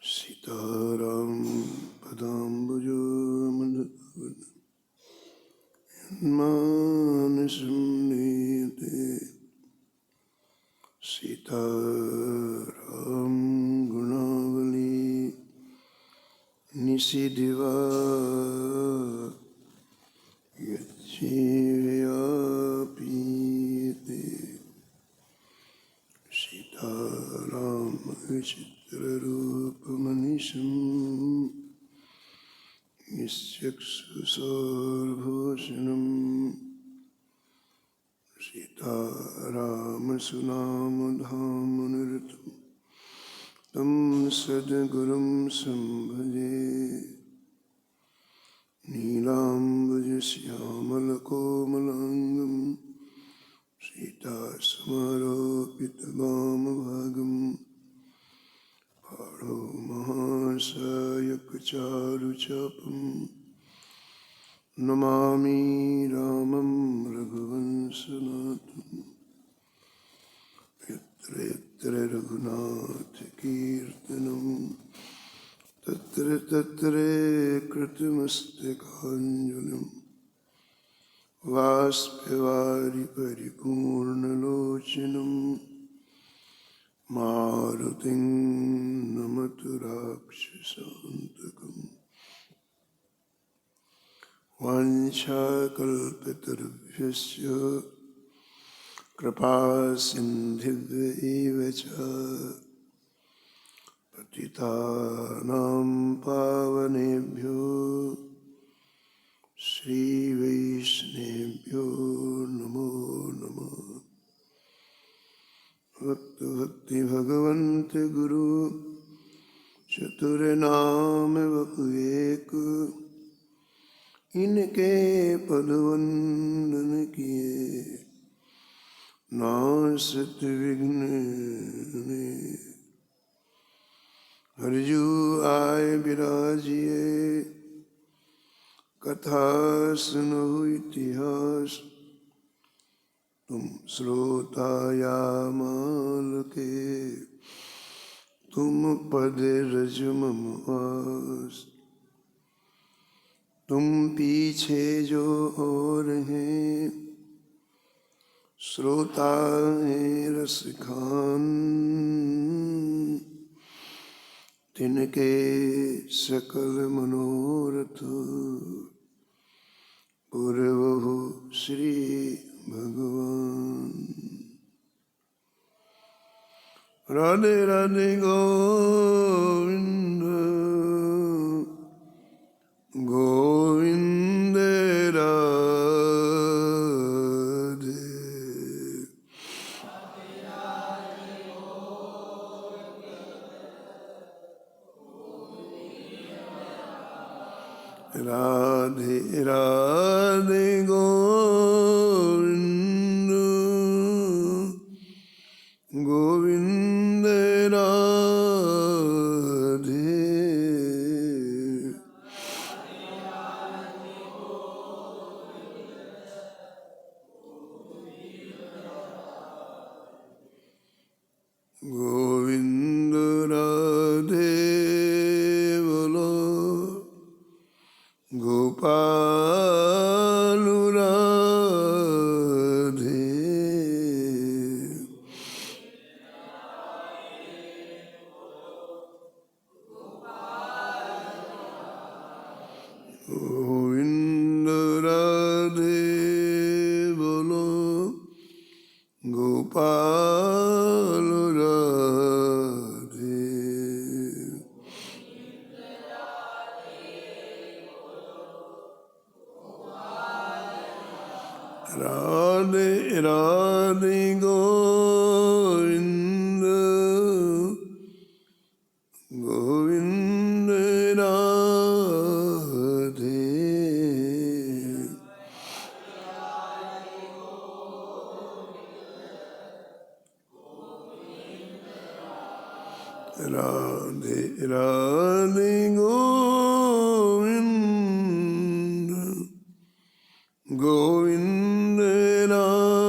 सीताराम पदाम्बुजोन्मानसं नीते सीताराम गुणावली निशिदिवा यच्चेव्यापीते सीताराम चित्ररूपमनिशं यस्यक्षुषोर्भूषणं सीतारामसुनामधामनिरतं तं सद्गुरुं संभजे नीलाम्बुजश्यामलकोमलाङ्गं सीतासमारोपितवामभागं पाणौ महासायकचारुचापं नमामि रामं रघुवंशनाथं यत्र यत्र रघुनाथकीर्तनं तत्र तत्र कृतमस्तकाञ्जलिं वाष्पवारि परिपूर्णलोचनं मारुतिं नमत राक्षसान्तकम् वाञ्छाकल्पतरुभ्यश्च कृपासिन्धुभ्यैव च पतितानां पावनेभ्यो श्रीवैष्णवेभ्यो नमो नमः। भक्त भक्ति भगवन्त गुरु चतुर्नाम वपुएक इनके पदवंदन किए नासत विघ्न हरजू आय विराजिए कथा सुनो इतिहास तुम श्रोता या माल के तुम पद रज मम आस तुम पीछे जो और हैं श्रोता हैं रसखान तिनके सकल मनोरथ पूर्वहु श्री भगवान। राधे राधे गोविंद गोविंद राधे राधे राधे गोविंद गोविंद राधे गोविंद राधे बोलो गोपाल राधे गोविंद राधे बोलो गोपाल राधे राधे राधे गोविंद गोविंद राधे राधे राधे गोविंद गोविंद राधे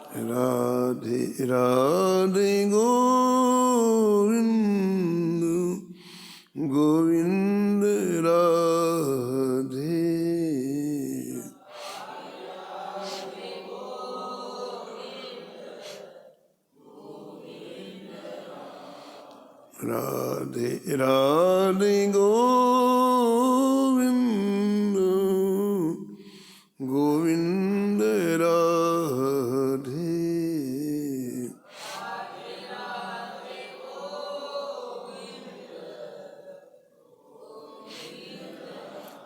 राधे राधे गोविंद गोविंद राधे। राधे राधे गोविंद गोविंद राधे।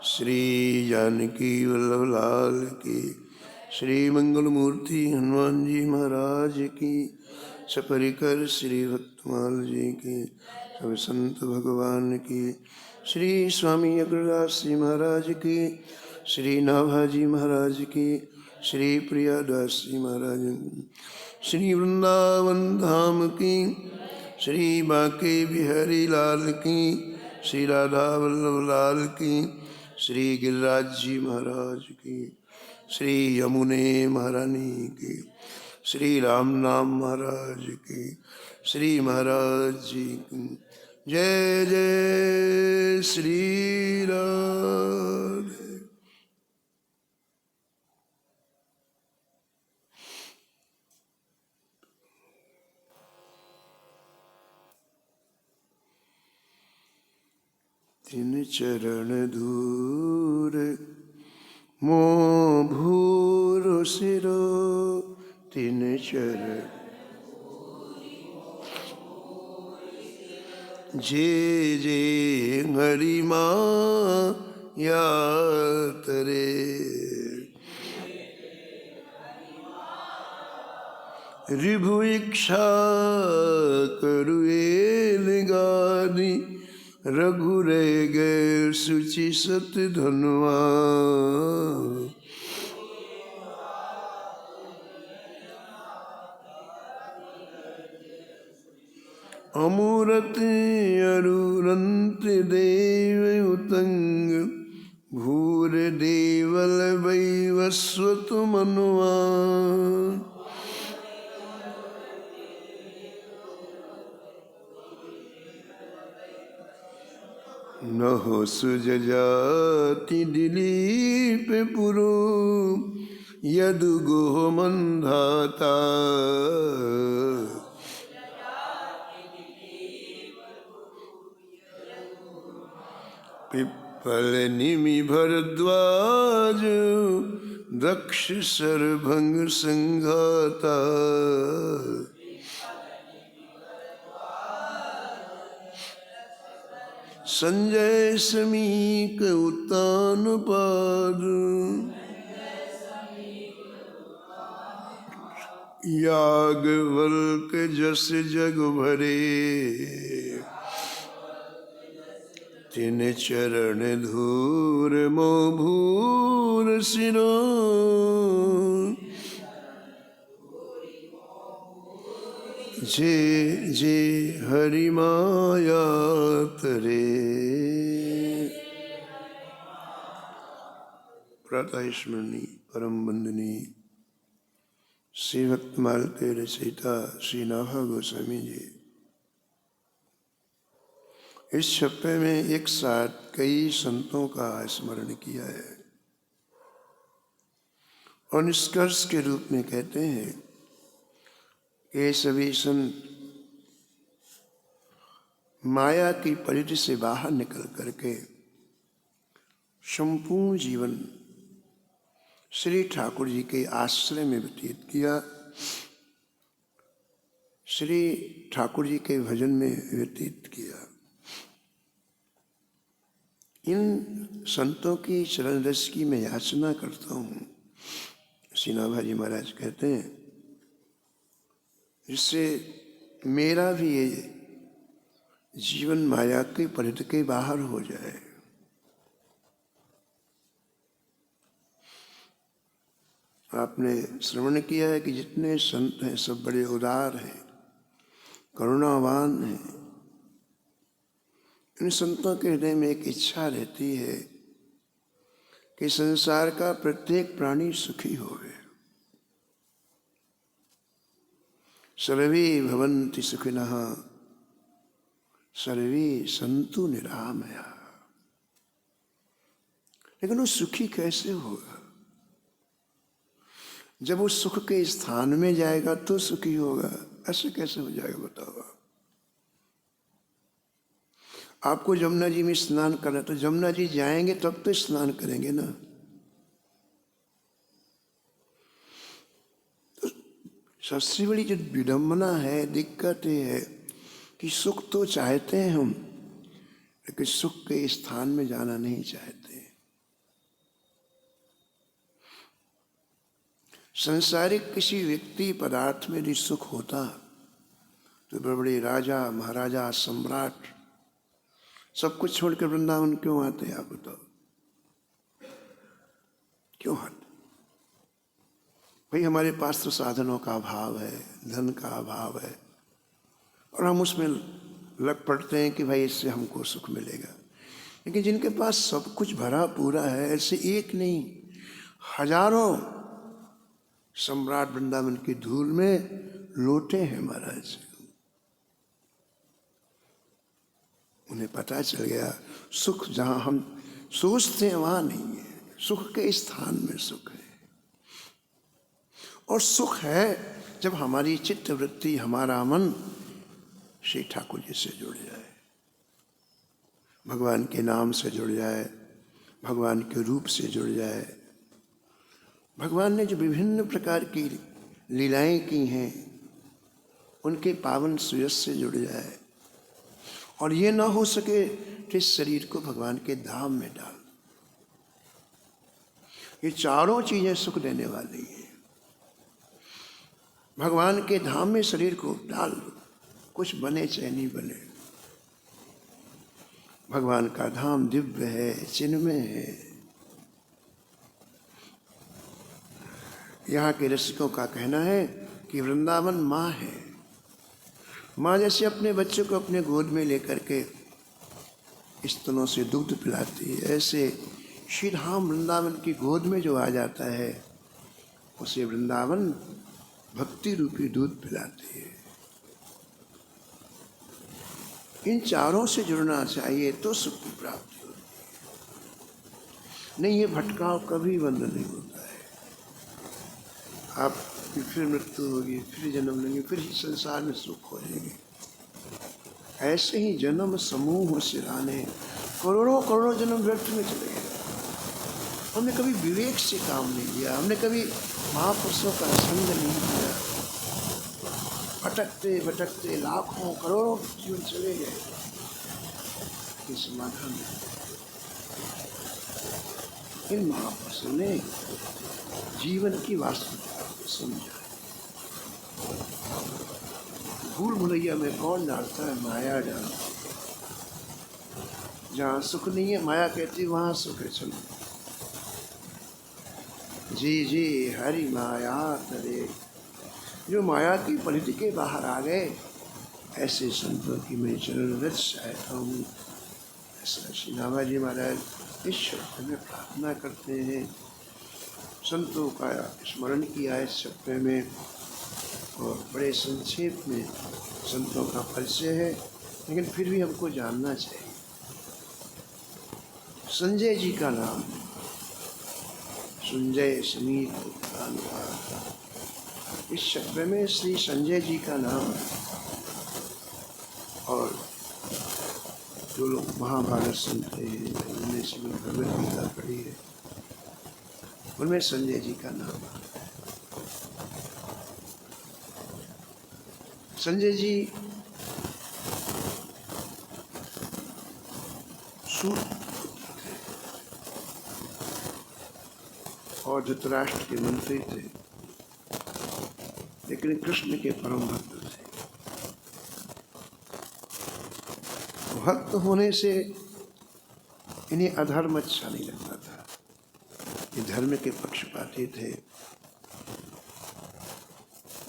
श्री जानकी वल्लभ लाल की, श्री मंगल मूर्ति हनुमान जी महाराज की, सपरिकर श्री भक्तमाल जी की, सब संत भगवान की, श्री स्वामी अग्रदास जी महाराज की, श्री नाभाजी महाराज की, श्री प्रियादास जी महाराज की, श्री वृंदावन धाम की, श्री बांके बिहारी लाल की, श्री राधा वल्लभ लाल की, श्री गिरिराज जी महाराज की, श्री यमुने महारानी की, श्री राम नाम महाराज की, श्री महाराज जी की। जय जय श्री राधे। तिन चरण धूर मोह भूर सिरो, तिन चरण जे जे हरि माया तरे। रिभु इच्छा करुए गानी, रघुर गए सुचि सत धनुआ। अमूरत अरुरंत देव उतंग, भूर देवल वैवस्वत मनुआ। नहो सुज जाति दिलीप पुरु, यदु गोह मंधाता। पिप्पल निमि भरद्वाज, दक्ष सरभंग संघाता। संजय समीक उत्तान पाद, याज्ञवल्क जस जग भरे। तिन चरण धूर मोह भूर सिरो, जे जे हरि माया तरे। प्रातः स्मरणी परम वंदनीय श्री भक्तमाल के रचयिता श्री नाभा गोस्वामी जी इस छप्पे में एक साथ कई संतों का स्मरण किया है और निष्कर्ष के रूप में कहते हैं कि सभी संत माया की परिधि से बाहर निकल करके संपूर्ण जीवन श्री ठाकुर जी के आश्रय में व्यतीत किया, श्री ठाकुर जी के भजन में व्यतीत किया। इन संतों की चरण रस की मैं याचना करता हूँ, श्री नाभाजी महाराज कहते हैं, जिससे मेरा भी ये जीवन माया के परिधि के बाहर हो जाए। आपने श्रवण किया है कि जितने संत हैं सब बड़े उदार हैं, करुणावान हैं। इन संतों के हृदय में एक इच्छा रहती है कि संसार का प्रत्येक प्राणी सुखी होवे। सर्वे भवन्ति सुखिनः सर्वे सन्तु निरामया। लेकिन वो सुखी कैसे होगा? जब वो सुख के स्थान में जाएगा तो सुखी होगा। ऐसे कैसे हो जाएगा बताओ आप? आपको जमुना जी में स्नान करना, तो जमुना जी जाएंगे तब तो स्नान करेंगे ना। तो सबसे बड़ी जो विडंबना है, दिक्कत ये है कि सुख तो चाहते हैं हम, लेकिन सुख के स्थान में जाना नहीं चाहते। संसारिक किसी व्यक्ति पदार्थ में यदि सुख होता तो बड़े बड़े राजा महाराजा सम्राट सब कुछ छोड़कर वृंदावन क्यों आते हैं? आप बताओ, क्यों आते? भाई हमारे पास तो साधनों का अभाव है, धन का अभाव है, और हम उसमें लग पड़ते हैं कि भाई इससे हमको सुख मिलेगा। लेकिन जिनके पास सब कुछ भरा पूरा है, ऐसे एक नहीं हजारों सम्राट वृंदावन की धूल में लोटे हैं महाराज। उन्हें पता चल गया सुख जहां हम सोचते हैं वहां नहीं है, सुख के स्थान में सुख है। और सुख है जब हमारी चित्त वृत्ति, हमारा मन श्री ठाकुर जी से जुड़ जाए, भगवान के नाम से जुड़ जाए, भगवान के रूप से जुड़ जाए। भगवान ने जो विभिन्न प्रकार की लीलाएं की हैं उनके पावन सुयस से जुड़ जाए। और ये ना हो सके तो इस शरीर को भगवान के धाम में डाल। ये चारों चीजें सुख देने वाली हैं। भगवान के धाम में शरीर को डाल, कुछ बने चाहे नहीं बने। भगवान का धाम दिव्य है, चिन्मय है। यहाँ के रसिकों का कहना है कि वृंदावन माँ है। माँ जैसे अपने बच्चे को अपने गोद में लेकर के स्तनों से दूध पिलाती है, ऐसे श्री धाम वृंदावन की गोद में जो आ जाता है उसे वृंदावन भक्ति रूपी दूध पिलाती है। इन चारों से जुड़ना चाहिए तो सुख की प्राप्ति होती है। नहीं, ये भटकाव कभी बंद नहीं होता है। आपकी फिर मृत्यु होगी, फिर जन्म लेंगे, फिर ही संसार में सुख हो जाएंगे। ऐसे ही जन्म समूह सिराने, करोड़ों करोड़ों जन्म व्यर्थ में चले गए। हमने कभी विवेक से काम नहीं लिया, हमने कभी महापुरुषों का संग नहीं किया। भटकते भटकते लाखों करोड़ों जीवन चले गए, ये समाधान नहीं। इन महापुरुषों ने जीवन की वास्तविकता को समझा। भूल भुलैया में कौन डालता है? माया डालती। जहाँ सुख नहीं है माया कहती वहाँ सुख है। चलो जी जी हरि माया करे। जो माया की परिधि के बाहर आ गए ऐसे संतों की मैं चरण रज चाहता हूँ। ऐसा श्री नामाजी महाराज इस शब्द में प्रार्थना करते हैं। संतों का स्मरण किया इस शब्द में, और बड़े संक्षेप में संतों का परिचय है, लेकिन फिर भी हमको जानना चाहिए। संजय जी का नाम, संजय समीप, इस शब्द में श्री संजय जी का नाम है। और जो लोग महाभारत सुनते हैं, उनमें से भगवद गीता पढ़ी है, उनमें संजय जी का नाम है। संजय जी सूत थे और धृतराष्ट्र के मंत्री थे, लेकिन कृष्ण के परम भक्त थे। भक्त होने से इन्हें अधर्म अच्छा नहीं लगता था। ये धर्म के पक्षपाती थे।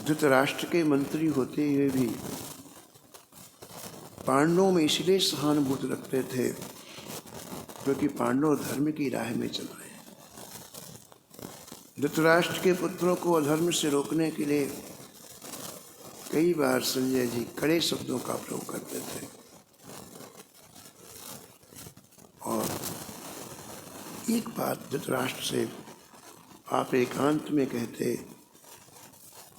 धृतराष्ट्र के मंत्री होते हुए भी पांडवों में इसलिए सहानुभूति रखते थे क्योंकि पांडव धर्म की राह में चल रहे हैं। धृतराष्ट्र के पुत्रों को अधर्म से रोकने के लिए कई बार संजय जी कड़े शब्दों का प्रयोग करते थे और एक बात धृतराष्ट्र से आप एकांत में कहते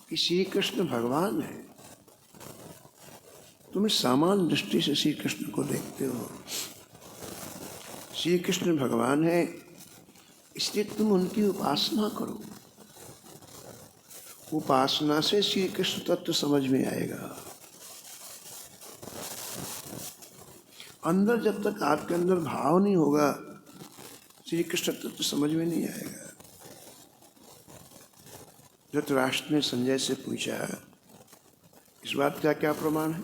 कि श्री कृष्ण भगवान है, तुम सामान्य दृष्टि से श्री कृष्ण को देखते हो। श्री कृष्ण भगवान है इसलिए तुम उनकी उपासना करो, उपासना से श्री कृष्ण तत्व समझ में आएगा। अंदर जब तक आपके अंदर भाव नहीं होगा श्री कृष्ण तत्व समझ में नहीं आएगा। धृतराष्ट्र ने संजय से पूछा, इस बात का क्या प्रमाण है?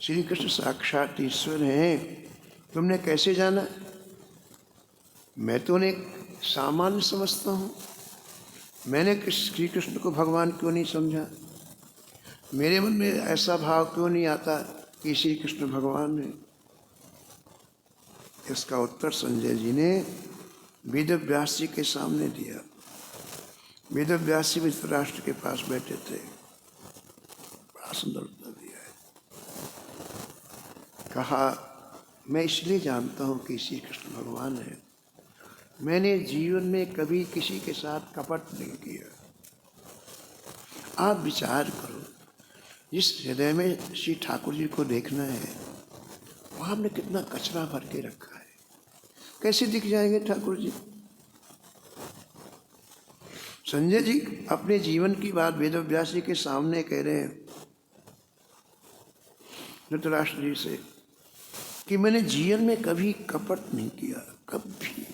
श्री कृष्ण साक्षात ईश्वर हैं, तुमने कैसे जाना? मैं तो उन्हें सामान्य समझता हूँ, मैंने श्री कृष्ण को भगवान क्यों नहीं समझा? मेरे मन में ऐसा भाव क्यों नहीं आता कि श्री कृष्ण भगवान है? इसका उत्तर संजय जी ने वेद व्यास जी के सामने दिया। वेद व्यास जी धृतराष्ट्र के पास बैठे थे। बड़ा सुंदर उत्तर दिया है। कहा, मैं इसलिए जानता हूँ कि श्री कृष्ण भगवान है, मैंने जीवन में कभी किसी के साथ कपट नहीं किया। आप विचार करो, जिस हृदय में श्री ठाकुर जी को देखना है वहाँ हमने कितना कचरा भर के रखा है, कैसे दिख जाएंगे ठाकुर जी? संजय जी अपने जीवन की बात वेदव्यास जी के सामने कह रहे हैं धृतराष्ट्र जी से कि मैंने जीवन में कभी कपट नहीं किया, कभी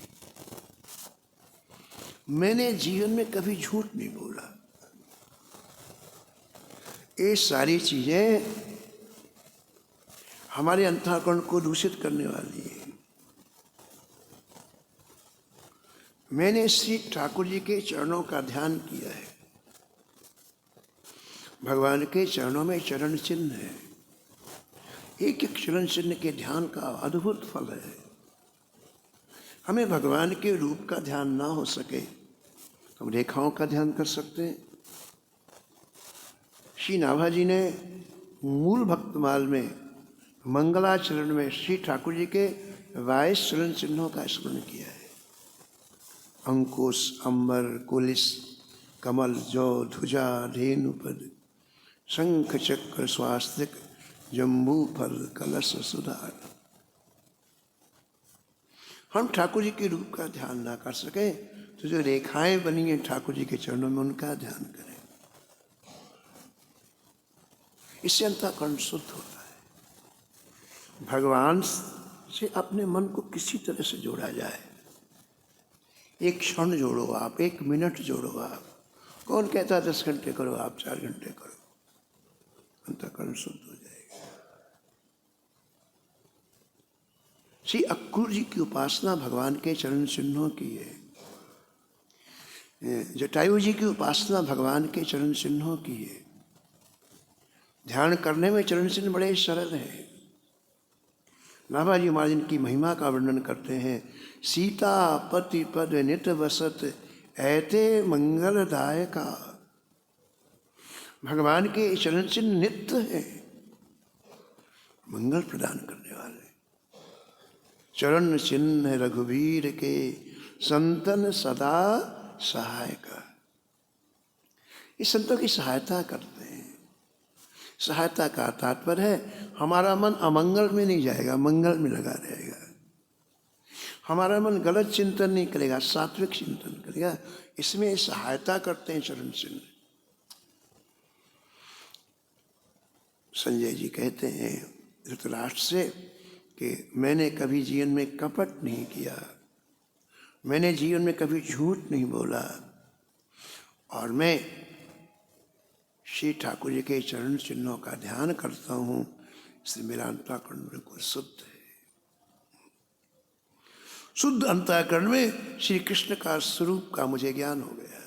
मैंने जीवन में कभी झूठ नहीं बोला। ये सारी चीजें हमारे अंतःकरण को दूषित करने वाली है। मैंने श्री ठाकुर जी के चरणों का ध्यान किया है। भगवान के चरणों में चरण चिन्ह है, एक एक चरण चिन्ह के ध्यान का अद्भुत फल है। हमें भगवान के रूप का ध्यान ना हो सके तो हम रेखाओं का ध्यान कर सकते हैं। श्री नाभाजी ने मूल भक्तमाल में मंगलाचरण में श्री ठाकुर जी के 22 चरण चिन्हों का स्मरण किया है। अंकुश, अंबर, कुलिस, कमल, जौ, ध्वजा, धेनुपद, शंख, चक्र, स्वास्तिक, जम्बू फल, कलश, सुधार। हम ठाकुर जी के रूप का ध्यान ना कर सके तो जो रेखाएं बनी हैं ठाकुर जी के चरणों में उनका ध्यान करें। इससे अंतःकरण शुद्ध होता है। भगवान से अपने मन को किसी तरह से जोड़ा जाए। एक क्षण जोड़ो आप, 1 मिनट जोड़ो आप। कौन कहता 10 घंटे करो, आप 4 घंटे करो, अंतःकरण शुद्ध हो जाएगा। श्री अक्रूर जी की उपासना भगवान के चरण चिन्हों की है। जटायु जी की उपासना भगवान के चरण चिन्हों की है। ध्यान करने में चरण चिन्ह बड़े सरल हैं। नाभाजी महाराज इनकी महिमा का वर्णन करते हैं। सीता पति पद नित वसत ऐते मंगलदायका। भगवान के चरण चिन्ह नित्य है, मंगल प्रदान करने वाले। चरण चिन्ह रघुवीर के संतन सदा सहायक। इस संतों की सहायता करते हैं। सहायता का तात्पर्य है हमारा मन अमंगल में नहीं जाएगा, मंगल में लगा रहेगा। हमारा मन गलत चिंतन नहीं करेगा, सात्विक चिंतन करेगा। इसमें सहायता करते हैं चरण चिन्ह। संजय जी कहते हैं धृतराष्ट्र से कि मैंने कभी जीवन में कपट नहीं किया, मैंने जीवन में कभी झूठ नहीं बोला, और मैं श्री ठाकुर जी के चरण चिन्हों का ध्यान करता हूँ, इसलिए मेरा अंतःकरण बिल्कुल शुद्ध है। शुद्ध अंतःकरण में श्री कृष्ण का स्वरूप का मुझे ज्ञान हो गया है।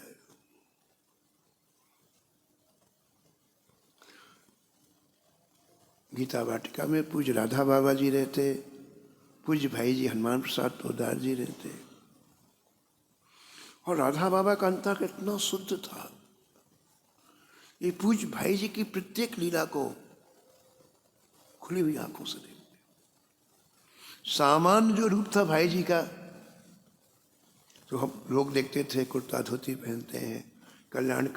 गीता वाटिका में पूज्य राधा बाबा जी रहते, पूज्य भाई जी हनुमान प्रसाद पोदार जी रहते, और राधा बाबा का अंतःकरण इतना शुद्ध था ये पूज्य भाई जी की प्रत्येक लीला को खुली हुई आंखों से देखते। सामान्य जो रूप था भाई जी का, तो हम लोग देखते थे कुर्ता धोती पहनते हैं, कल्याण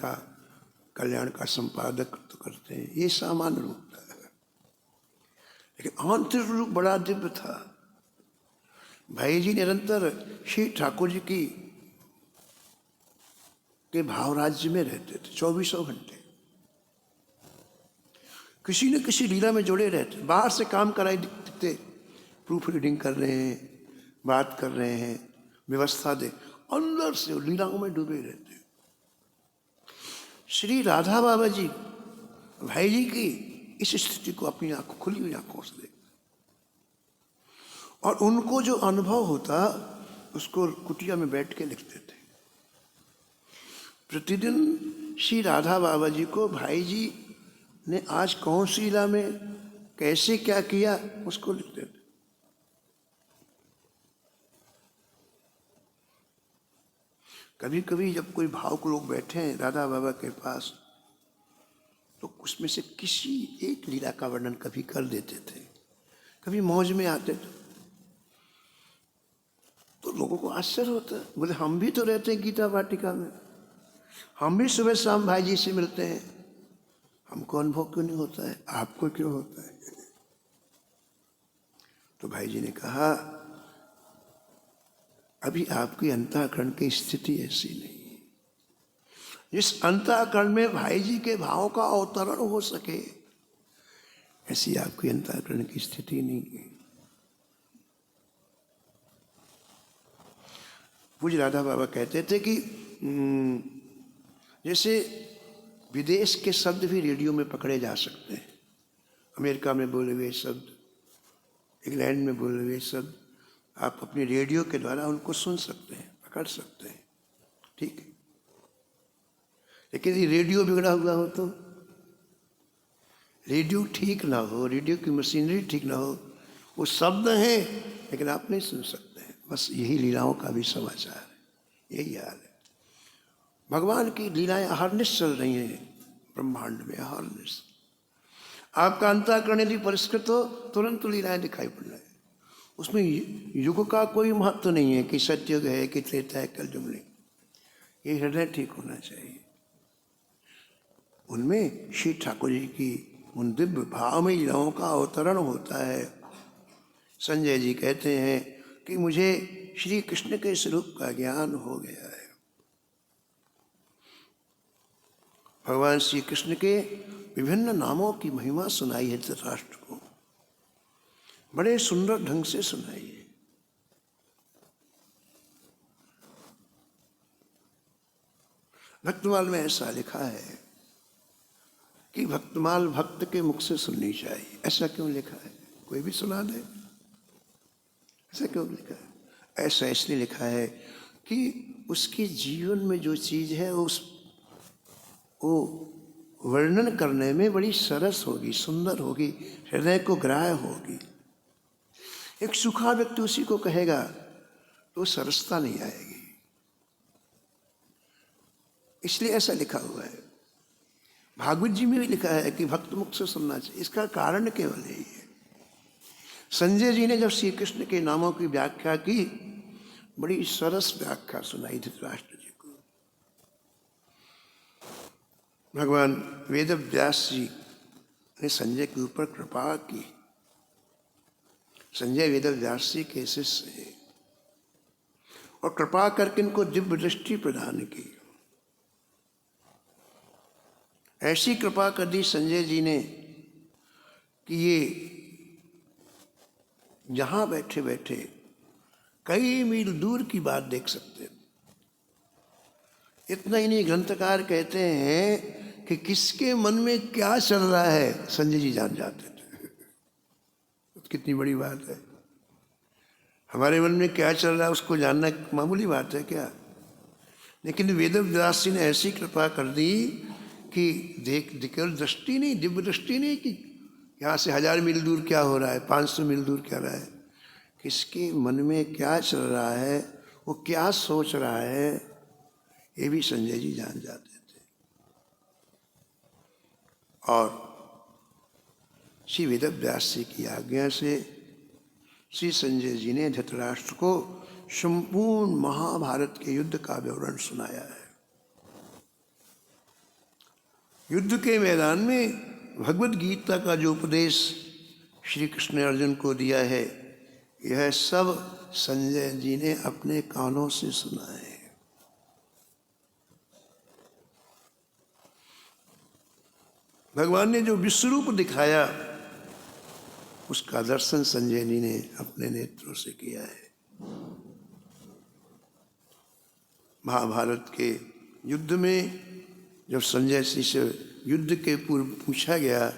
का संपादक तो करते हैं, ये सामान्य रूप था। लेकिन आंतरिक रूप बड़ा दिव्य था। भाई जी निरंतर श्री ठाकुर जी की के भाव राज्य में रहते थे 24 घंटे, किसी न किसी लीला में जुड़े रहते। बाहर से काम कराई दिखते, प्रूफ रीडिंग कर रहे हैं, बात कर रहे हैं, व्यवस्था दे, अंदर से लीलाओं में डूबे रहते। श्री राधा बाबा जी भाई जी की इस स्थिति को अपनी आंखों खुली हुई आंखों से देखते, और उनको जो अनुभव होता उसको कुटिया में बैठ के लिखते थे। प्रतिदिन श्री राधा बाबा जी को भाई जी ने आज कौन सी लीला में कैसे क्या किया उसको लिखते थे। कभी कभी जब कोई भावुक लोग बैठे हैं राधा बाबा के पास, तो उसमें से किसी एक लीला का वर्णन कभी कर देते थे, कभी मौज में आते थे, तो लोगों को आश्चर्य होता है। बोले हम भी तो रहते हैं गीता वाटिका में, हम भी सुबह शाम भाई जी से मिलते हैं, हमको अनुभव क्यों नहीं होता है, आपको क्यों होता है? तो भाई जी ने कहा अभी आपकी अंतःकरण की स्थिति ऐसी नहीं है, जिस अंतःकरण में भाई जी के भाव का अवतरण हो सके ऐसी आपकी अंतःकरण की स्थिति नहीं है। पूज्य राधा बाबा कहते थे कि जैसे विदेश के शब्द भी रेडियो में पकड़े जा सकते हैं, अमेरिका में बोले हुए शब्द, इंग्लैंड में बोले हुए शब्द आप अपने रेडियो के द्वारा उनको सुन सकते हैं, पकड़ सकते हैं, ठीक है। लेकिन ये रेडियो बिगड़ा हुआ हो, तो रेडियो ठीक ना हो, रेडियो की मशीनरी ठीक ना हो, वो शब्द हैं लेकिन आप नहीं सुन सकते हैं। बस यही लीलाओं का भी समाचार है, यही हाल है। भगवान की लीलाएं अहर्निश चल रही हैं ब्रह्मांड में, अहर्निश। आपका अंतःकरण यदि परिष्कृत हो तुरंत लीलाएं दिखाई पड़ रही है। उसमें युग का कोई महत्व नहीं है कि सतयुग है कि त्रेता है कलयुग नहीं, ये हृदय ठीक होना चाहिए। उनमें श्री ठाकुर जी की उन दिव्य भाव में लीलाओं का अवतरण होता है। संजय जी कहते हैं कि मुझे श्री कृष्ण के स्वरूप का ज्ञान हो गया है। भगवान श्री कृष्ण के विभिन्न नामों की महिमा सुनाई है धृतराष्ट्र को, बड़े सुंदर ढंग से सुनाई है। भक्तमाल में ऐसा लिखा है कि भक्तमाल भक्त के मुख से सुननी चाहिए। ऐसा क्यों लिखा है? कोई भी सुना दे, ऐसा क्यों लिखा है? ऐसा इसलिए लिखा है कि उसके जीवन में जो चीज है वो वर्णन करने में बड़ी सरस होगी, सुंदर होगी, हृदय को ग्राह्य होगी। एक सूखा व्यक्ति उसी को कहेगा तो सरसता नहीं आएगी, इसलिए ऐसा लिखा हुआ है। भागवत जी में भी लिखा है कि भक्त मुख से सुनना चाहिए। इसका कारण केवल यही है। संजय जी ने जब श्री कृष्ण के नामों की व्याख्या की, बड़ी सरस व्याख्या सुनाई धृतराष्ट्र जी को। भगवान वेद व्यास जी ने संजय के ऊपर कृपा की। संजय वेद व्यास जी के शिष्य हैं और कृपा करके इनको दिव्य दृष्टि प्रदान की। ऐसी कृपा कर दी संजय जी ने कि ये जहां बैठे बैठे कई मील दूर की बात देख सकते। इतना ही नहीं, ग्रंथकार कहते हैं कि किसके मन में क्या चल रहा है संजय जी जान जाते थे। कितनी बड़ी बात है। हमारे मन में क्या चल रहा है उसको जानना मामूली बात है क्या? लेकिन वेद व्यास जी ने ऐसी कृपा कर दी कि केवल दृष्टि नहीं, दिव्य दृष्टि नहीं कि यहाँ से 1000 मील दूर क्या हो रहा है, 500 मील दूर क्या रहा है, किसके मन में क्या चल रहा है, वो क्या सोच रहा है, ये भी संजय जी जान जाते थे। और श्री वेदव्यास जी की आज्ञा से श्री संजय जी ने धृतराष्ट्र को संपूर्ण महाभारत के युद्ध का विवरण सुनाया है। युद्ध के मैदान में भगवद गीता का जो उपदेश श्री कृष्ण ने अर्जुन को दिया है, यह सब संजय जी ने अपने कानों से सुना है। भगवान ने जो विश्वरूप दिखाया, उसका दर्शन संजय जी ने अपने नेत्रों से किया है। महाभारत के युद्ध में जब संजय जी से युद्ध के पूर्व पूछा गया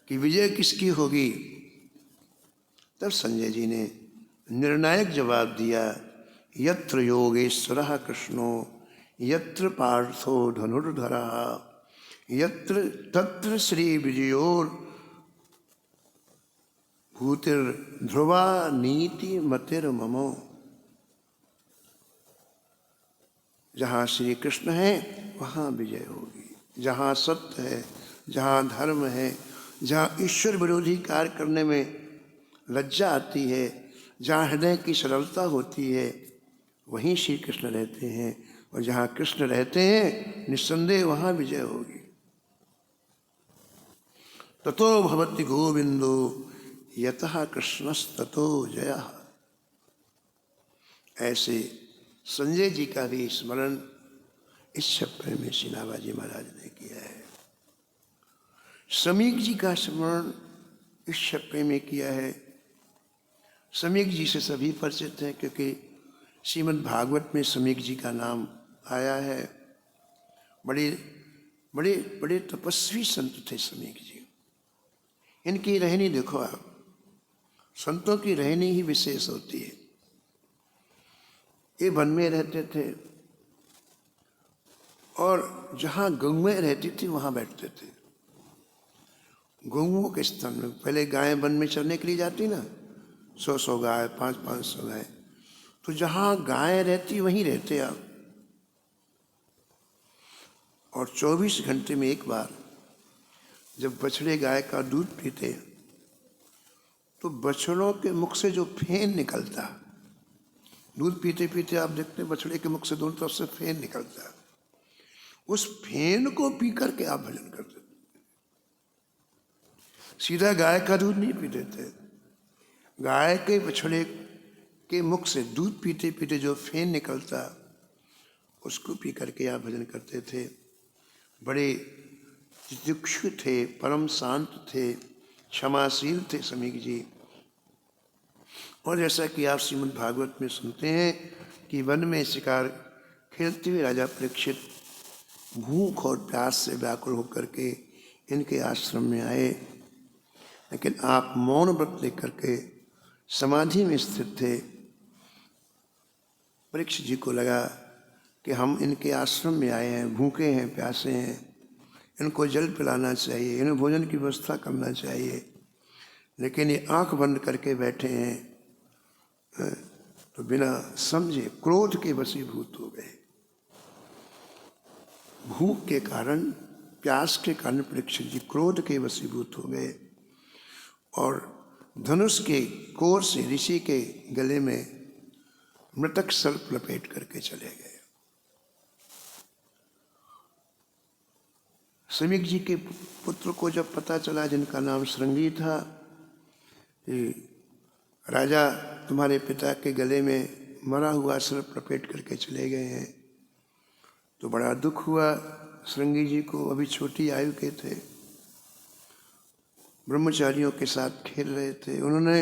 कि विजय किसकी होगी, तब संजय जी ने निर्णायक जवाब दिया, यत्र योगेश्वरः कृष्णो यत्र पार्थो धनुर्धरः यत्र तत्र श्री विजयोर भूतिर ध्रुवा नीति मतिर ममो। जहाँ श्री कृष्ण है वहाँ विजय होगी। जहाँ सत्य है, जहाँ धर्म है, जहाँ ईश्वर विरोधी कार्य करने में लज्जा आती है, जहाँ हृदय की सरलता होती है, वहीं श्री कृष्ण रहते हैं। और जहाँ कृष्ण रहते हैं निस्संदेह वहाँ विजय होगी। ततो भवति गोविंदो यतः कृष्णस्ततो जयः। ऐसे संजय जी का भी स्मरण इस छप्पे में सिनाबाजी महाराज ने किया है। समीक जी का स्मरण इस छप्पे में किया है। समीक जी से सभी परिचित हैं, क्योंकि श्रीमद् भागवत में समीक जी का नाम आया है। बड़े बड़े बड़े तपस्वी संत थे समीक जी। इनकी रहनी देखो आप, संतों की रहनी ही विशेष होती है। ये वन में रहते थे और जहाँ गौएं रहती थी वहाँ बैठते थे। गौओं के स्थान में पहले गायें वन में चरने के लिए जाती ना, 100 गाय, 500 गाय, तो जहाँ गायें रहती वहीं रहते आप। और 24 घंटे में एक बार जब बछड़े गाय का दूध पीते तो बछड़ों के मुख से जो फेन निकलता, दूध पीते पीते आप देखते बछड़े के मुख से दोनों तरफ से फेन निकलता, उस फेन को पी करके आप भजन करते। सीधा गाय का दूध नहीं पीते थे, गाय के बछड़े के मुख से दूध पीते पीते जो फेन निकलता उसको पी करके आप भजन करते थे। बड़े तितिक्षु थे, परम शांत थे, क्षमाशील थे समीक जी। और जैसा कि आप श्रीमद् भागवत में सुनते हैं कि वन में शिकार खेलते हुए राजा परीक्षित भूख और प्यास से व्याकुल होकर के इनके आश्रम में आए, लेकिन आप मौन व्रत लेकर के समाधि में स्थित थे। परीक्षित जी को लगा कि हम इनके आश्रम में आए हैं, भूखे हैं, प्यासे हैं, इनको जल पिलाना चाहिए, इन्हें भोजन की व्यवस्था करना चाहिए, लेकिन ये आंख बंद करके बैठे हैं। तो बिना समझे क्रोध के वशीभूत हो गए। भूख के कारण, प्यास के कारण परीक्षित जी क्रोध के वशीभूत हो गए और धनुष के कोर से ऋषि के गले में मृतक सर्प लपेट करके चले गए। समीक जी के पुत्र को जब पता चला, जिनका नाम श्रृंगी था, कि राजा तुम्हारे पिता के गले में मरा हुआ सर्प लपेट करके चले गए हैं, तो बड़ा दुख हुआ श्रृंगी जी को। अभी छोटी आयु के थे, ब्रह्मचारियों के साथ खेल रहे थे। उन्होंने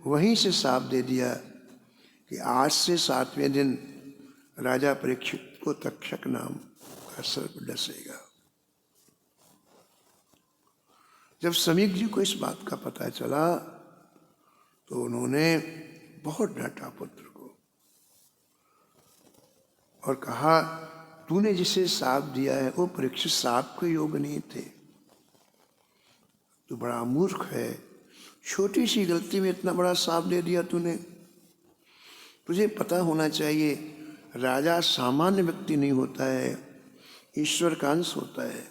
वहीं से शाप दे दिया कि आज से 7वें दिन राजा परीक्षित को तक्षक नाम का सर्प डसेगा। जब समीक जी को इस बात का पता चला तो उन्होंने बहुत डांटा पुत्र को और कहा, तूने जिसे शाप दिया है वो परीक्षित शाप के योग नहीं थे, तू बड़ा मूर्ख है, छोटी सी गलती में इतना बड़ा शाप दे दिया तूने। तुझे पता होना चाहिए राजा सामान्य व्यक्ति नहीं होता है, ईश्वर का अंश होता है।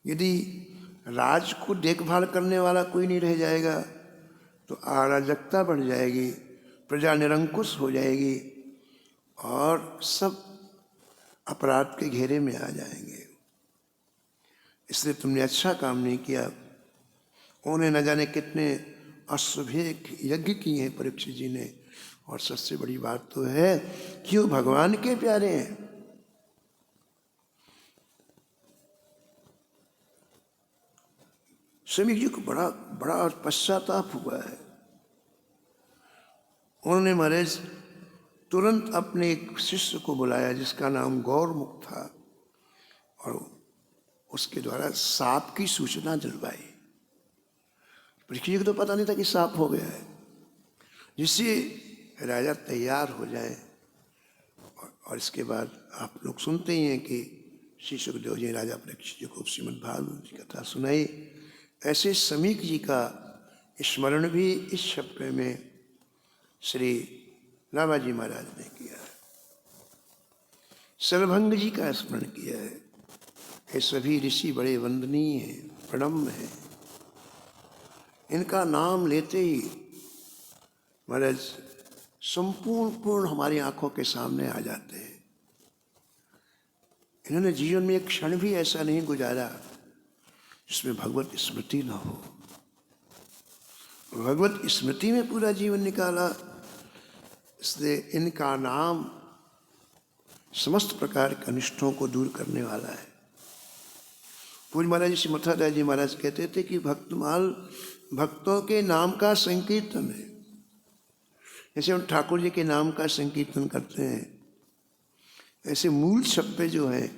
यदि राज को देखभाल करने वाला कोई नहीं रह जाएगा तो अराजकता बढ़ जाएगी, प्रजा निरंकुश हो जाएगी और सब अपराध के घेरे में आ जाएंगे। इसलिए तुमने अच्छा काम नहीं किया। उन्हें न जाने कितने अश्वमेध यज्ञ किए हैं परीक्षित जी ने, और सबसे बड़ी बात तो है कि वो भगवान के प्यारे हैं। समीक जी को बड़ा बड़ा पश्चाताप हुआ है। उन्होंने महाराज तुरंत अपने एक शिष्य को बुलाया जिसका नाम गौरमुख था, और उसके द्वारा सांप की सूचना दिलवाई। परीक्षित जी को तो पता नहीं था कि सांप हो गया है, जिससे राजा तैयार हो जाए। और इसके बाद आप लोग सुनते ही हैं कि श्री सुखदेव जी राजा परीक्षित जी को श्रीमद् भागवत की कथा सुनाई। ऐसे समीक जी का स्मरण भी इस छप्पे में श्री नाभाजी महाराज ने किया है। सर्वभंग जी का स्मरण किया है। ये सभी ऋषि बड़े वंदनीय हैं, प्रणम्य हैं। इनका नाम लेते ही महाराज संपूर्ण हमारी आंखों के सामने आ जाते हैं। इन्होंने जीवन में एक क्षण भी ऐसा नहीं गुजारा जिसमें भगवत स्मृति न हो। भगवत स्मृति में पूरा जीवन निकाला। इसलिए इनका नाम समस्त प्रकार के अनिष्टों को दूर करने वाला है। पूज्य महाराज श्री मथुरादास जी महाराज कहते थे कि भक्तमाल भक्तों के नाम का संकीर्तन है। जैसे हम ठाकुर जी के नाम का संकीर्तन करते हैं, ऐसे मूल छप्पे जो हैं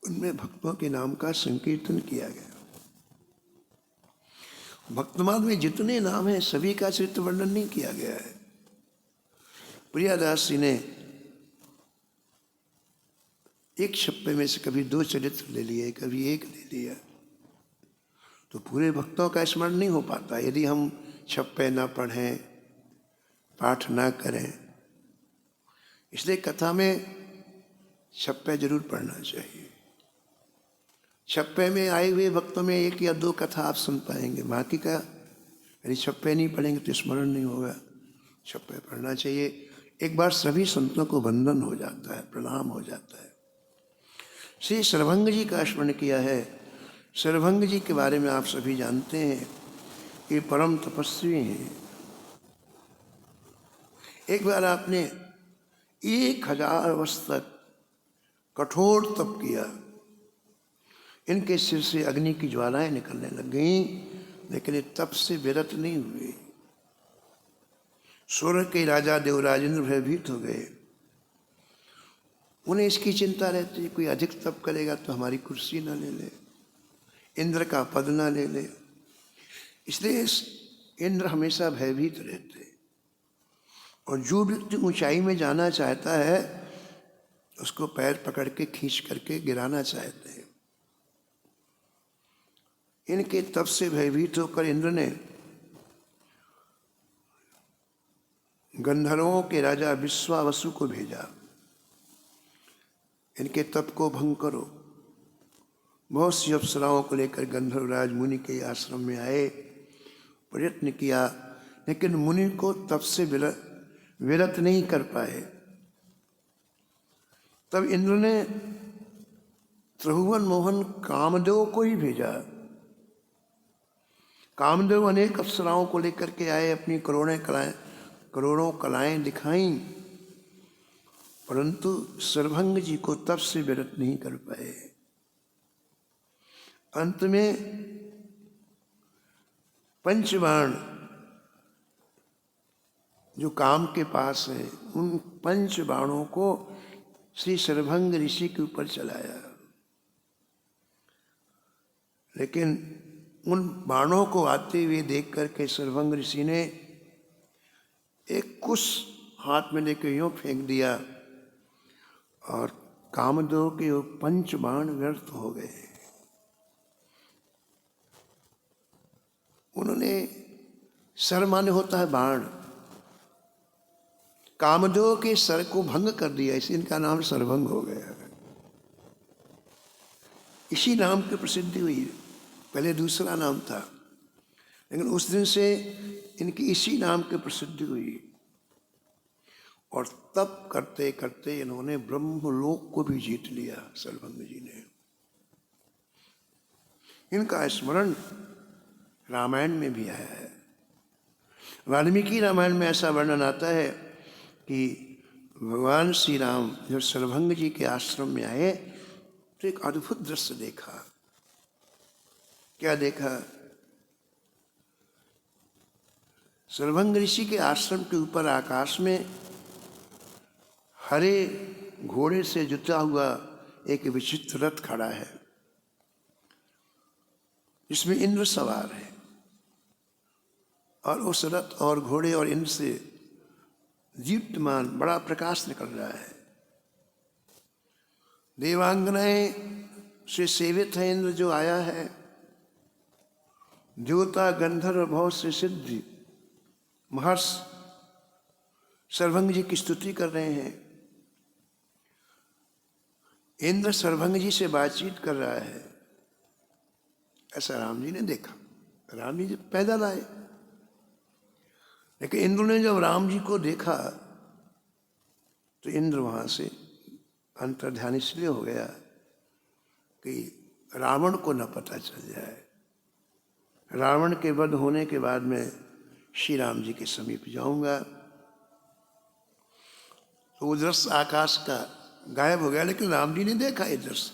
उनमें भक्तों के नाम का संकीर्तन किया गया। भक्तमाल में जितने नाम हैं सभी का चरित्र वर्णन नहीं किया गया है। प्रियादास जी ने एक छप्पे में से कभी 2 चरित्र ले लिए, कभी 1 ले लिया, तो पूरे भक्तों का स्मरण नहीं हो पाता यदि हम छप्पे ना पढ़ें, पाठ ना करें। इसलिए कथा में छप्पे जरूर पढ़ना चाहिए। छप्पे में आए हुए भक्तों में 1 या 2 कथा आप सुन पाएंगे, बाकी का यदि छप्पे नहीं पढ़ेंगे तो स्मरण नहीं होगा। छप्पे पढ़ना चाहिए। एक बार सभी संतों को वंदन हो जाता है, प्रणाम हो जाता है। श्री सर्वभंग जी का स्मरण किया है। सर्वभंग जी के बारे में आप सभी जानते हैं कि परम तपस्वी हैं। एक बार आपने 1000 वर्ष तक कठोर तप किया। इनके सिर से अग्नि की ज्वालाएं निकलने लग गईं, लेकिन ये तप से विरत नहीं हुए। स्वर्ग के राजा देवराजेंद्र भयभीत हो गए। उन्हें इसकी चिंता रहती, कोई अधिक तप करेगा तो हमारी कुर्सी ना ले ले, इंद्र का पद ना ले ले। इसलिए इंद्र हमेशा भयभीत रहते, और जो व्यक्ति ऊंचाई में जाना चाहता है उसको पैर पकड़ के खींच करके गिराना चाहते हैं। इनके तप से भयभीत होकर इंद्र ने गंधर्वों के राजा विश्वावसु को भेजा, इनके तप को भंग करो। बहुत सी अप्सराओं को लेकर गंधर्वराज मुनि के आश्रम में आए, प्रयत्न किया, लेकिन मुनि को तप से विरत नहीं कर पाए। तब इंद्र ने त्रिभुवन मोहन कामदेव को ही भेजा। कामदेव अनेक अप्सराओं को लेकर के आए, अपनी करोड़ों कलाएं दिखाईं, परंतु सर्वभंग जी को तप से विरत नहीं कर पाए। अंत में पंचबाण जो काम के पास है, उन 5 बाणों को श्री सर्वभंग ऋषि के ऊपर चलाया, लेकिन उन बाणों को आते हुए देख करके सर्वभंग ऋषि ने एक कुश हाथ में लेकर यूं फेंक दिया, और कामदेव के वो 5 बाण व्यर्थ हो गए। उन्होंने, सर माने होता है बाण, कामदेव के सर को भंग कर दिया, इसलिए इनका नाम सर्वभंग हो गया। इसी नाम की प्रसिद्धि हुई। पहले दूसरा नाम था, लेकिन उस दिन से इनकी इसी नाम की प्रसिद्धि हुई। और तब करते करते इन्होंने ब्रह्मलोक को भी जीत लिया। सर्वभंग जी ने, इनका स्मरण रामायण में भी आया है। वाल्मीकि रामायण में ऐसा वर्णन आता है कि भगवान श्री राम जब सर्वभंग जी के आश्रम में आए तो एक अद्भुत दृश्य देखा। क्या देखा? सर्वभंग ऋषि के आश्रम के ऊपर आकाश में हरे घोड़े से जुता हुआ एक विचित्र रथ खड़ा है, जिसमें इंद्र सवार है। और उस रथ और घोड़े और इंद्र से दीप्तमान बड़ा प्रकाश निकल रहा है। देवांगनाएं से सेवित है इंद्र जो आया है। देवता गंधर्व बहुत से सिद्धि महर्ष सर्वभंग जी की स्तुति कर रहे हैं। इंद्र सर्वभंग जी से बातचीत कर रहा है, ऐसा राम जी ने देखा। राम जी पैदल आए, लेकिन इंद्र ने जब राम जी को देखा तो इंद्र वहां से अंतर्ध्यान इसलिए हो गया कि रावण को न पता चल जाए। रावण के वध होने के बाद में श्री राम जी के समीप जाऊंगा। तो वो दृश्य आकाश का गायब हो गया, लेकिन राम जी ने देखा ये दृश्य।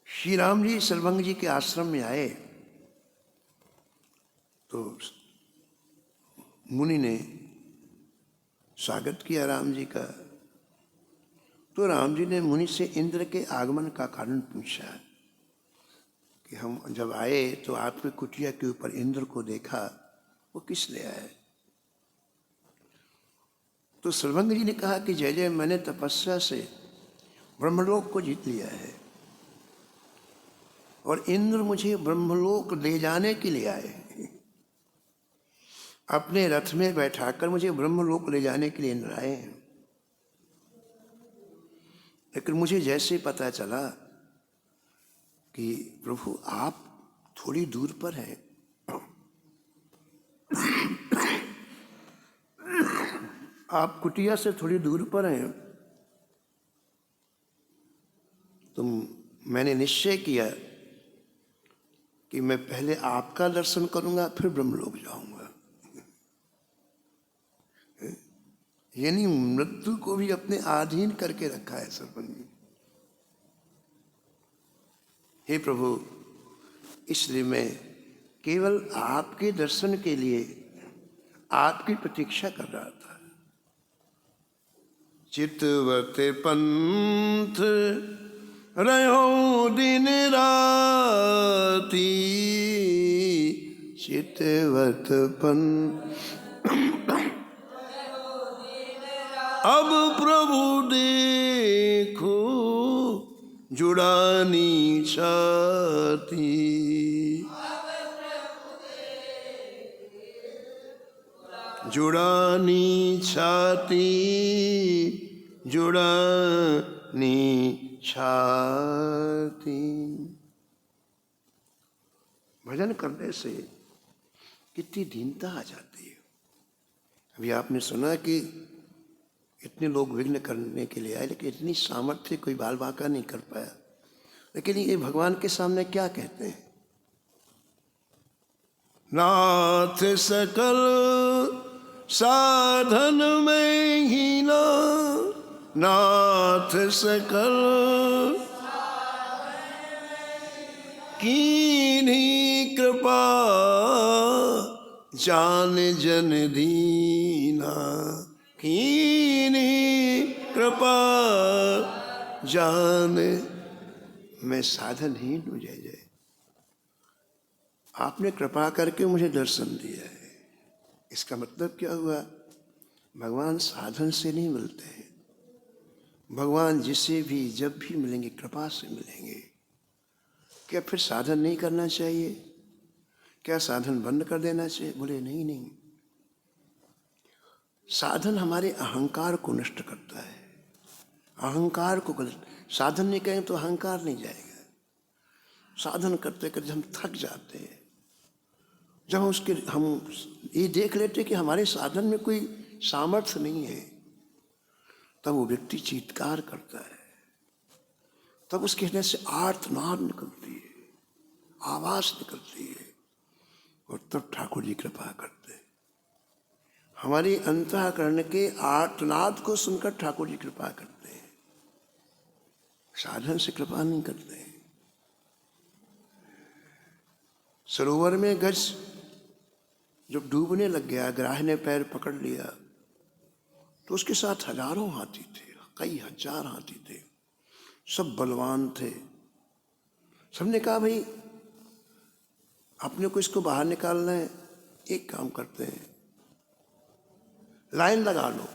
श्री राम जी सर्वभंग जी के आश्रम में आए तो मुनि ने स्वागत किया राम जी का। तो राम जी ने मुनि से इंद्र के आगमन का कारण पूछा कि हम जब आए तो आपकी कुटिया के ऊपर इंद्र को देखा, वो किस ले आए? तो सर्वभंग जी ने कहा कि जय जय, मैंने तपस्या से ब्रह्मलोक को जीत लिया है और इंद्र मुझे ब्रह्मलोक ले जाने के लिए आए। अपने रथ में बैठाकर मुझे ब्रह्मलोक ले जाने के लिए इंद्र आए हैं। लेकिन मुझे जैसे पता चला कि प्रभु आप थोड़ी दूर पर हैं, आप कुटिया से थोड़ी दूर पर हैं, तो मैंने निश्चय किया कि मैं पहले आपका दर्शन करूंगा फिर ब्रह्मलोक जाऊंगा। यानी मृत्यु को भी अपने अधीन करके रखा है सर्वभंग जी। हे प्रभु, इसलिए मैं केवल आपके दर्शन के लिए आपकी प्रतीक्षा कर रहा था। चितवत पंथ रहो दिन राती, चितवत पंथ अब प्रभु देखो जुड़ानी छाती। जुड़ानी छाती, जुड़ानी छाती। भजन करने से कितनी दीनता आ जाती है। अभी आपने सुना कि इतने लोग विघ्न करने के लिए आए, लेकिन इतनी सामर्थ्य कोई बाल बांका नहीं कर पाया। लेकिन ये भगवान के सामने क्या कहते हैं? नाथ सकल साधन में ही नाथ सकल कीन्ही कृपा जान जन दीना, कीन्ही कृपा जान। मैं साधनहीन हूँ जय जय, आपने कृपा करके मुझे दर्शन दिया है। इसका मतलब क्या हुआ? भगवान साधन से नहीं मिलते हैं। भगवान जिसे भी जब भी मिलेंगे कृपा से मिलेंगे। क्या फिर साधन नहीं करना चाहिए? क्या साधन बंद कर देना चाहिए? बोले नहीं नहीं, साधन हमारे अहंकार को नष्ट करता है। अहंकार को गलत साधन नहीं करें तो अहंकार नहीं जाएगा। साधन करते करते हम थक जाते हैं। जब हम ये देख लेते कि हमारे साधन में कोई सामर्थ्य नहीं है, तब वो व्यक्ति चीत्कार करता है, तब उसके हृदय से आर्तनाद निकलती है, आवाज निकलती है, और तब ठाकुर जी कृपा करते हैं। हमारी अंतःकरण के आर्तनाद को सुनकर ठाकुर जी कृपा करते हैं, साधन से कृपा नहीं करते हैं। सरोवर में गज जब डूबने लग गया, ग्राह ने पैर पकड़ लिया, तो उसके साथ हजारों हाथी थे, कई हजार हाथी थे, सब बलवान थे। सबने कहा भाई अपने को इसको बाहर निकालना है, एक काम करते हैं, लाइन लगा लो।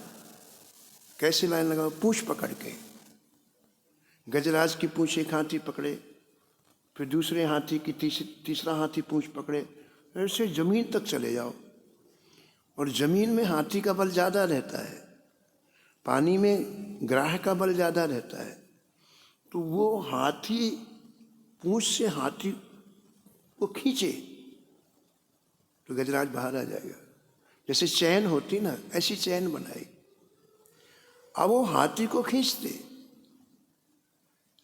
कैसे लाइन लगाओ? पूंछ पकड़ के। गजराज की पूंछ एक हाथी पकड़े, फिर दूसरे हाथी की तीसरा हाथी पूंछ पकड़े, ऐसे जमीन तक चले जाओ। और जमीन में हाथी का बल ज्यादा रहता है, पानी में ग्राह का बल ज्यादा रहता है। तो वो हाथी पूंछ से हाथी को खींचे तो गजराज बाहर आ जाएगा। जैसे चैन होती ना, ऐसी चैन बनाई। अब वो हाथी को खींचते,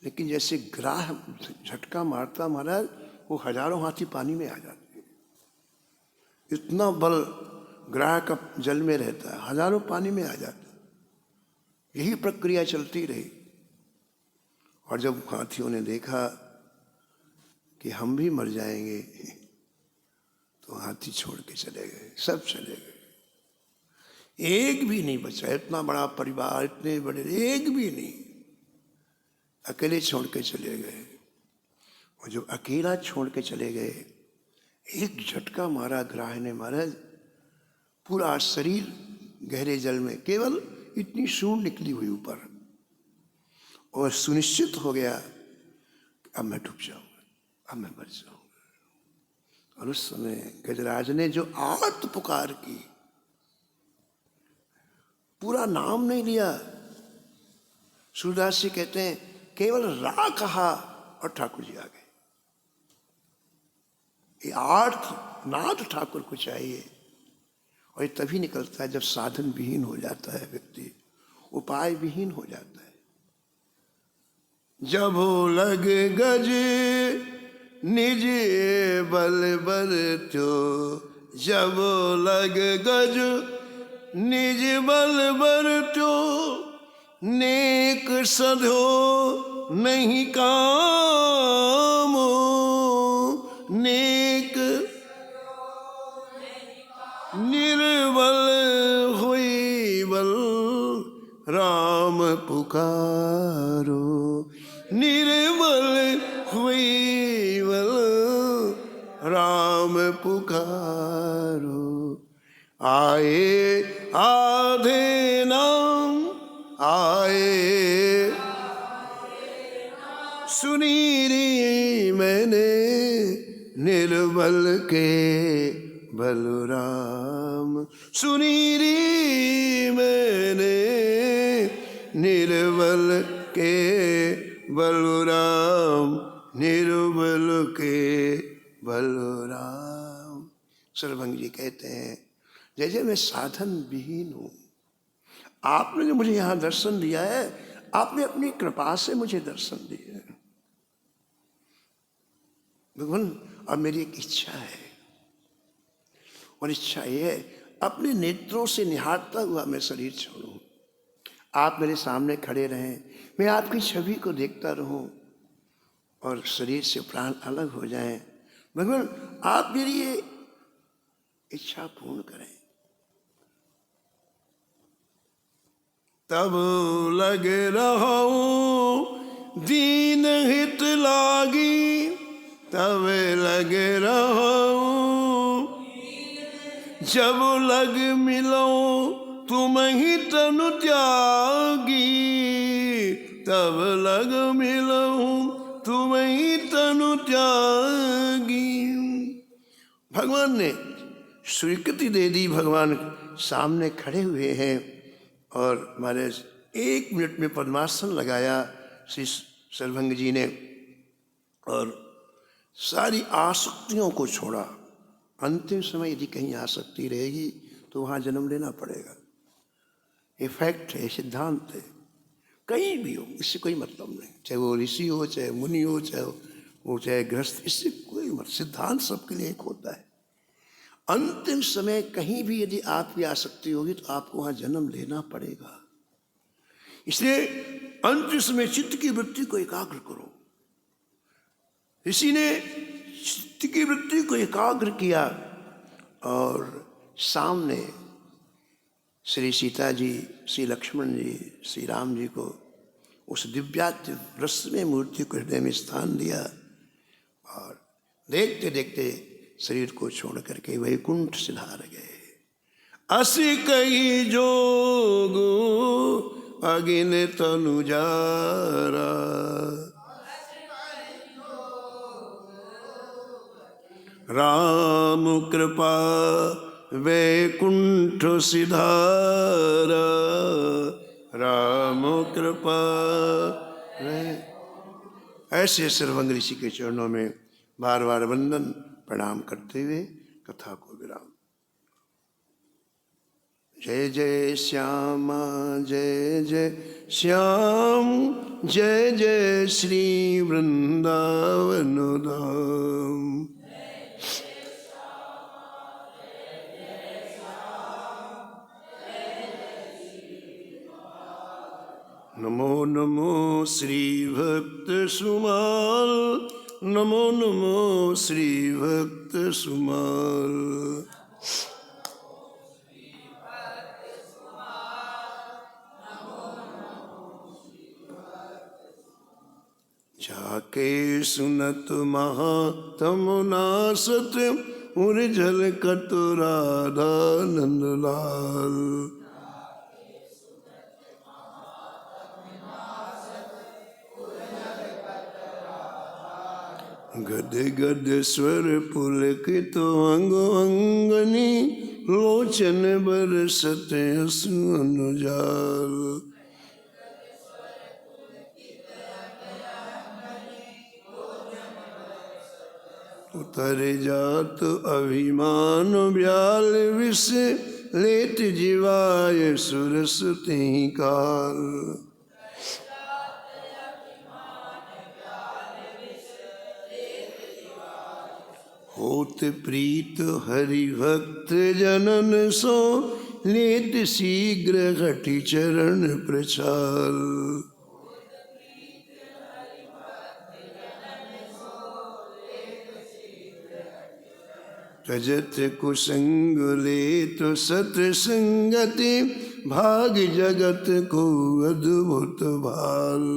लेकिन जैसे ग्राह झटका मारता महाराज, वो हजारों हाथी पानी में आ जाते। इतना बल ग्राह का जल में रहता है, हजारों पानी में आ जाते। यही प्रक्रिया चलती रही। और जब हाथियों ने देखा कि हम भी मर जाएंगे, तो हाथी छोड़ के चले गए, सब चले गए, एक भी नहीं बचा। इतना बड़ा परिवार, इतने बड़े, एक भी नहीं, अकेले छोड़ के चले गए। और जो अकेला छोड़ के चले गए, एक झटका मारा ग्राह ने महाराज, पूरा शरीर गहरे जल में, केवल इतनी सूंड निकली हुई ऊपर, और सुनिश्चित हो गया कि अब मैं डूब जाऊंगा, अब मैं मर जाऊंगा। और उस समय गजराज ने जो आर्त पुकार की, पूरा नाम नहीं लिया। सूरदास जी कहते हैं केवल रा कहा और ठाकुर जी आ गए। ये आर्त नाद ठाकुर को चाहिए, और ये तभी निकलता है जब साधन विहीन हो जाता है व्यक्ति, उपाय विहीन हो जाता है। जब लग गज निज बल बरत्यो, जब लग गज निज बल बरत्यो, नेक सधो नहीं काम, नेक निर्बल हुई बल राम पुकारो, निर्बल हुई बल राम पुकारो। आए आधे नाम आए, सुनी री मैंने निर्बल के बलराम, सुनी री मैंने निर्बल के बलराम, निर्बल के बलराम। सर्वभंग जी कहते हैं जैसे मैं साधन विहीन हूं, आपने जो मुझे यहाँ दर्शन दिया है, आपने अपनी कृपा से मुझे दर्शन दिया है। भगवान अब मेरी एक इच्छा है, और इच्छा ये है अपने नेत्रों से निहारता हुआ मैं शरीर छोड़ूं, आप मेरे सामने खड़े रहें, मैं आपकी छवि को देखता रहूं, और शरीर से प्राण अलग हो जाएं। भगवान आप मेरी ये इच्छा पूर्ण करें। तब लग रहूं दीन हित लागी, तब लग रहूं, जब लग मिलो तुम ही तनु त्यागी, तब लग मिलो तुम ही तनु त्यागी। भगवान ने स्वीकृति दे दी, भगवान सामने खड़े हुए हैं, और महाराज 1 मिनट में पद्मासन लगाया, श्री सर्वभंग जी ने, और सारी आसक्तियों को छोड़ा। अंतिम समय यदि कहीं आसक्ति रहेगी तो वहाँ जन्म लेना पड़ेगा। ये फैक्ट है, सिद्धांत है, कहीं भी हो, इससे कोई मतलब नहीं। चाहे वो ऋषि हो, चाहे मुनि हो, चाहे गृहस्थ, इससे कोई मतलब, सिद्धांत सबके लिए एक होता है। अंतिम समय कहीं भी यदि आपकी आसक्ति होगी तो आपको वहाँ जन्म लेना पड़ेगा। इसलिए अंतिम समय चित्त की वृत्ति को एकाग्र करो। ऋषि ने चित्त की वृत्ति को एकाग्र किया और सामने श्री सीता जी, श्री लक्ष्मण जी, श्री राम जी को उस दिव्यात्य रसमय मूर्ति को हृदय में स्थान दिया और देखते देखते शरीर को छोड़ करके वैकुंठ सिधार गए। असि कही जोगु अगिन तनु जारा, राम कृपा वैकुंठ सिधारा, राम कृपा। ऐसे सर्वभंग ऋषि के चरणों में बार बार वंदन प्रणाम करते हुए कथा को विराम। जय जय श्यामा जय जय श्याम, जय जय श्री वृंदावन धाम। नमो नमो श्री भक्त सुमाल, नमो नमो श्री भक्त सुमाल। जाके सुनत महात्म नासत, उर्झल कत राधा नंदलाल। गद गद स्वर पुलकित अंग अंगनी, लोचन बरसत अश्रु अनुजाल। उतर जात अभिमान ब्याल विष, लेत जीवाय सुरस तेहि काल। होत प्रीत हरि भक्त जनन सो, लेत शीघ्र घटी चरण प्रचाल। तजत कुसंग लेत सत्संगति, भाग जगत को अद्भुत भाल।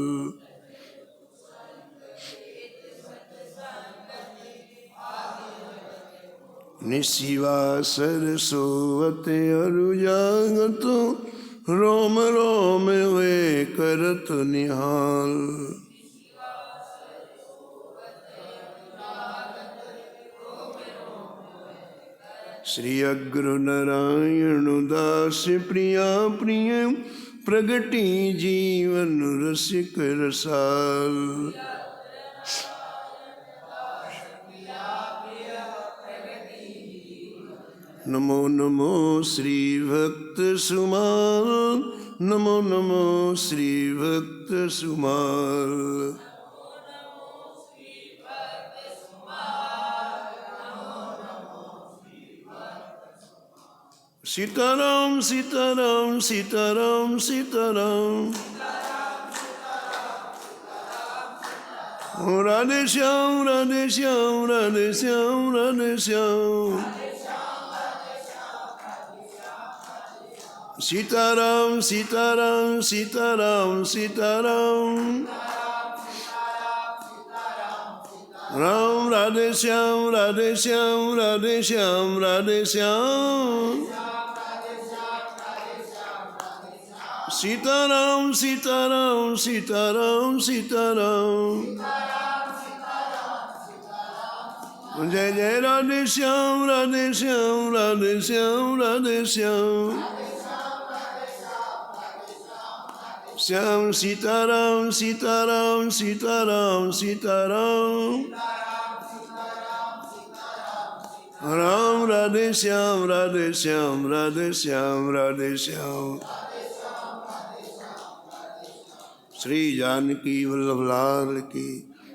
निशिवासर सोवत अरु जागत, रोम रोम वे करत निहाल। श्री अग्र नारायण दास प्रिया प्रिय, प्रगति जीवन रसिक रसाल। नमो नमो श्री भक्त सुमाल, नमो नमो श्री भक्त सुमाल। सीताराम सीताराम सीताराम सीताराम, राधे श्याम राधे श्याम राधे श्याम राधे श्याम। सीताराम सीताराम सीताराम सीताराम, राम राधे श्याम राधे श्याम राधे श्याम राधे श्याम। सीताराम सीताराम सीताराम सीताराम, जय जय राधे श्याम राधे श्याम राधे श्याम राधे श्याम। श्याम सीताराम सीताराम सीताराम सीताराम। राम राधे श्याम राधे श्याम राधे श्याम राधे श्याम। श्री जानकी वल्लभ लाल की।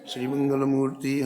श्री मंगल मूर्ति